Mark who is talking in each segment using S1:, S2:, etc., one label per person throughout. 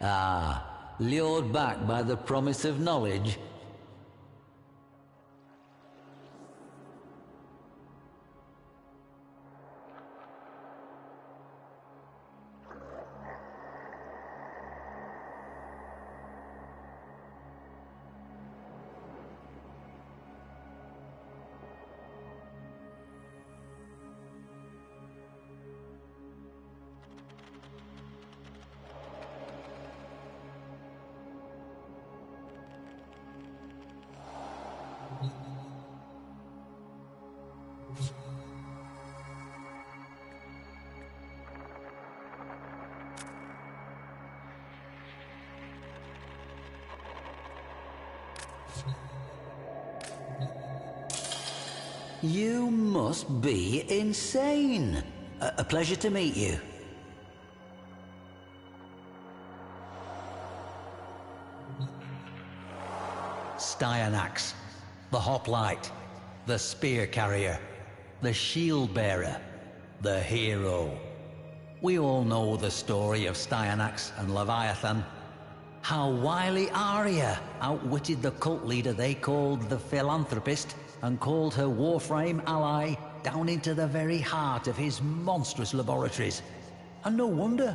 S1: Ah, lured back by the promise of knowledge. You must be insane. A pleasure to meet you. Styanax, the hoplite, the spear carrier, the shield bearer, the hero. We all know the story of Styanax and Leviathan. How wily Arya outwitted the cult leader they called the Philanthropist and called her Warframe ally down into the very heart of his monstrous laboratories. And no wonder,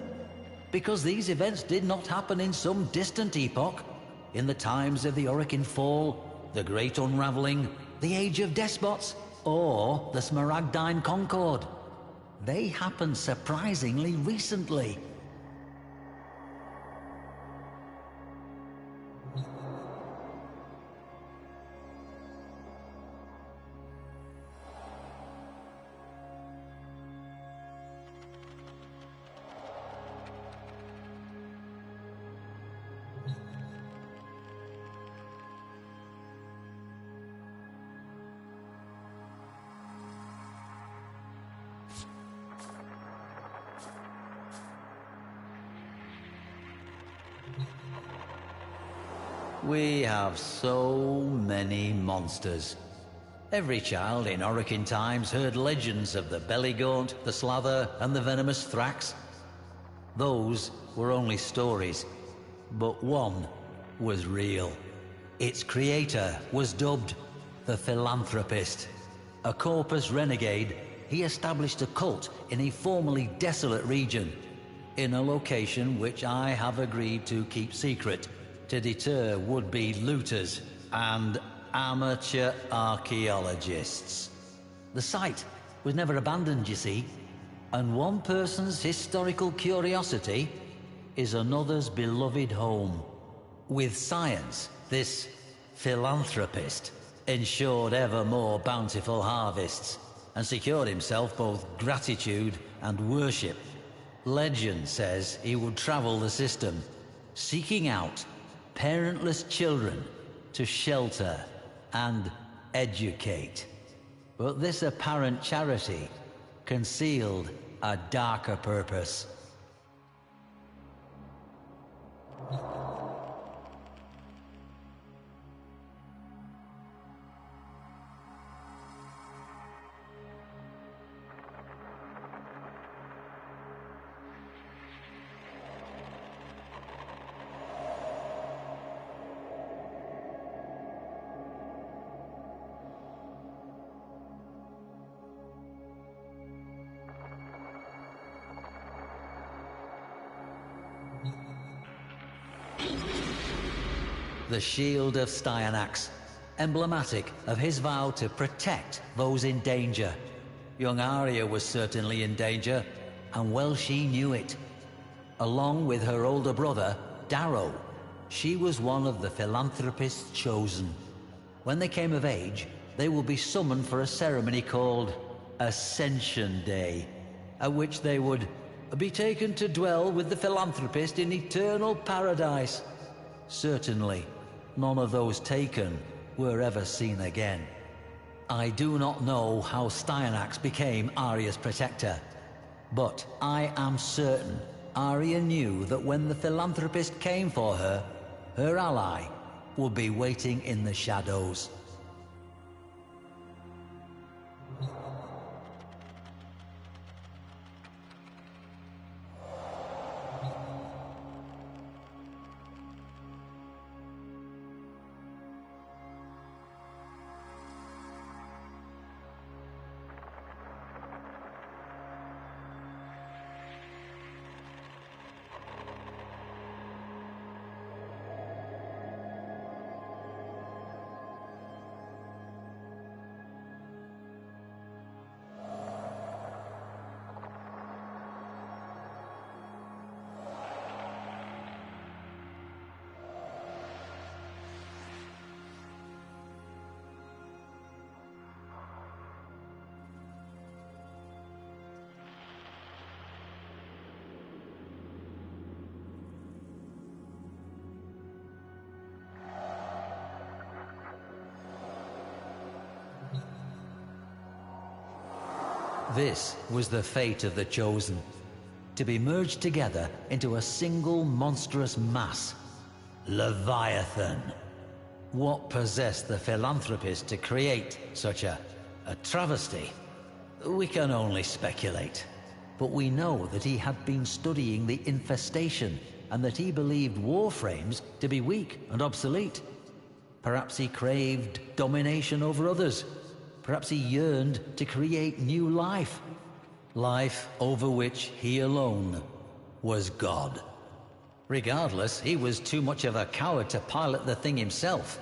S1: because these events did not happen in some distant epoch, in the times of the Orokin Fall, the Great Unraveling, the Age of Despots, or the Smaragdine Concord. They happened surprisingly recently. We have so many monsters. Every child in Orokin times heard legends of the Belligaunt, the Slather, and the venomous Zwaks. Those were only stories, but one was real. Its creator was dubbed the Philanthropist. A corpus renegade, he established a cult in a formerly desolate region, in a location which I have agreed to keep secret, to deter would-be looters and amateur archaeologists. The site was never abandoned, you see, and one person's historical curiosity is another's beloved home. With science, this philanthropist ensured ever more bountiful harvests and secured himself both gratitude and worship. Legend says he would travel the system, seeking out parentless children to shelter and educate. But this apparent charity concealed a darker purpose. The shield of Styanax, emblematic of his vow to protect those in danger. Young Arya was certainly in danger, and well she knew it. Along with her older brother, Darrow, she was one of the philanthropist's chosen. When they came of age, they will be summoned for a ceremony called Ascension Day, at which they would be taken to dwell with the philanthropist in eternal paradise. Certainly, none of those taken were ever seen again. I do not know how Styanax became Arya's protector, but I am certain Arya knew that when the philanthropist came for her, her ally would be waiting in the shadows. This was the fate of the Chosen, to be merged together into a single monstrous mass. Leviathan. What possessed the philanthropist to create such a travesty? We can only speculate. But we know that he had been studying the infestation, and that he believed Warframes to be weak and obsolete. Perhaps he craved domination over others. Perhaps he yearned to create new life. Life over which he alone was God. Regardless, he was too much of a coward to pilot the thing himself.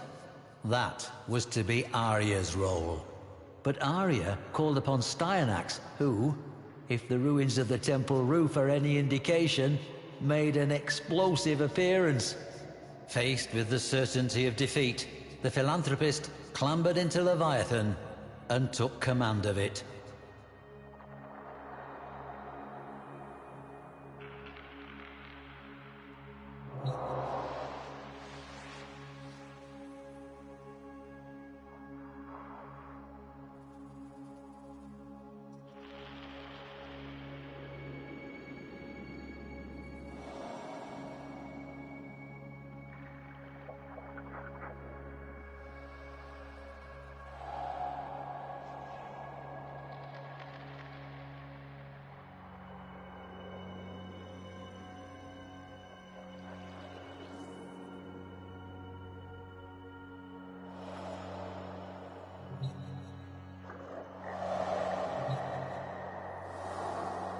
S1: That was to be Arya's role. But Arya called upon Styanax, who, if the ruins of the temple roof are any indication, made an explosive appearance. Faced with the certainty of defeat, the philanthropist clambered into Leviathan and took command of it.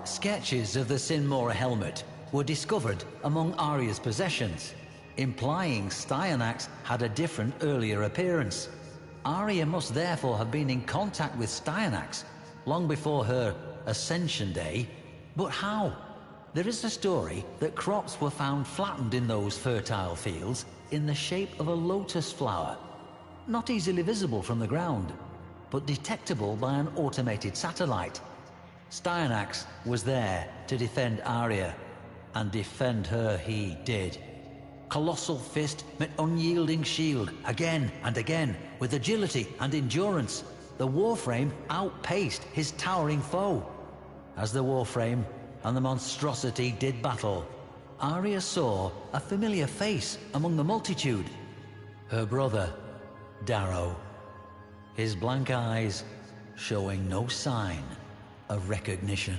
S1: Sketches of the Sinmora helmet were discovered among Arya's possessions, implying Styanax had a different earlier appearance. Arya must therefore have been in contact with Styanax long before her Ascension Day. But how? There is a story that crops were found flattened in those fertile fields in the shape of a lotus flower, not easily visible from the ground, but detectable by an automated satellite. Styanax was there to defend Arya, and defend her he did. Colossal fist met unyielding shield again and again. With agility and endurance, the Warframe outpaced his towering foe. As the Warframe and the monstrosity did battle, Arya saw a familiar face among the multitude. Her brother, Darrow. His blank eyes showing no sign of recognition.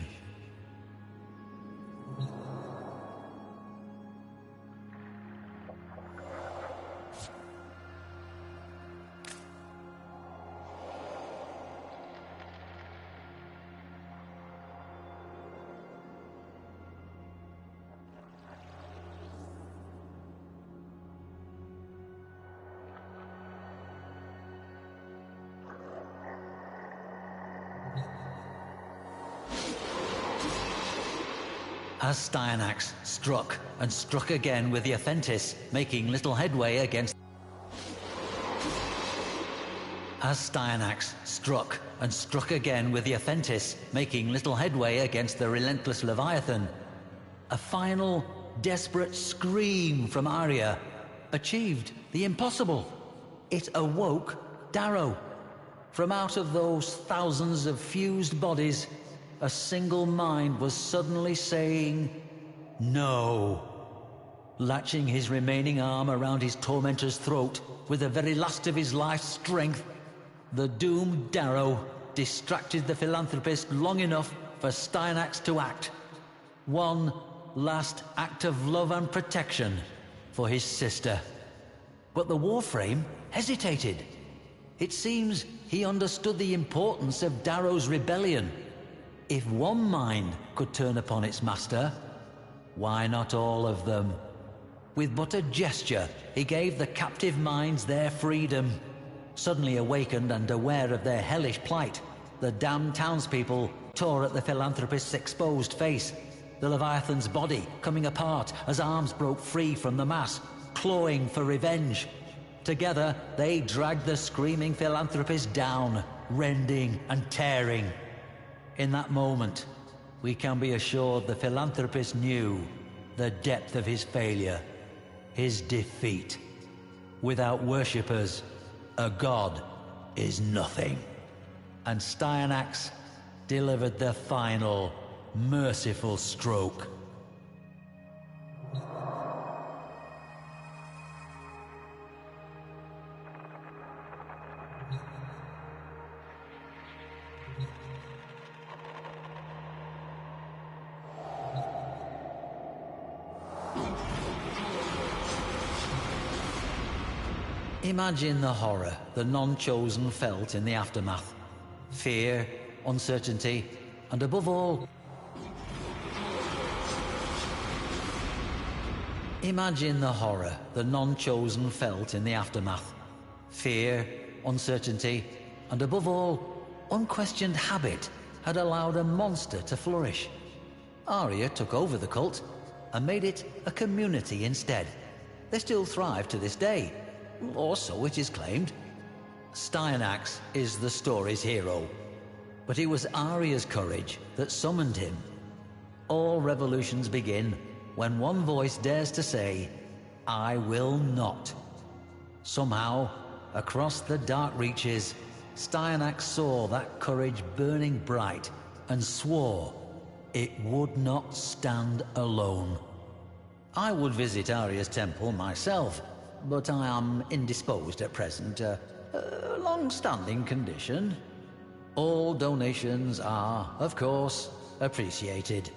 S1: As Styanax struck and struck again with the Aphentis, making little headway against... As Styanax struck and struck again with the Aphentis, making little headway against the relentless Leviathan, a final, desperate scream from Arya achieved the impossible. It awoke Darrow. From out of those thousands of fused bodies, a single mind was suddenly saying, "No." Latching his remaining arm around his tormentor's throat with the very last of his life's strength, the doomed Darrow distracted the philanthropist long enough for Styanax to act. One last act of love and protection for his sister. But the Warframe hesitated. It seems he understood the importance of Darrow's rebellion. If one mind could turn upon its master, why not all of them? With but a gesture, he gave the captive minds their freedom. Suddenly awakened and aware of their hellish plight, the damned townspeople tore at the philanthropist's exposed face, the Leviathan's body coming apart as arms broke free from the mass, clawing for revenge. Together, they dragged the screaming philanthropist down, rending and tearing. In that moment, we can be assured the philanthropist knew the depth of his failure, his defeat. Without worshippers, a god is nothing. And Styanax delivered the final, merciful stroke. Imagine the horror the non-chosen felt in the aftermath. Fear, uncertainty, and above all, imagine the horror the non-chosen felt in the aftermath. Fear, uncertainty, and above all, unquestioned habit had allowed a monster to flourish. Arya took over the cult and made it a community instead. They still thrive to this day, or so it is claimed. Styanax is the story's hero, but it was Arya's courage that summoned him. All revolutions begin when one voice dares to say, "I will not." Somehow, across the dark reaches, Styanax saw that courage burning bright and swore it would not stand alone. I would visit Arya's temple myself, but I am indisposed at present, a long-standing condition. All donations are, of course, appreciated.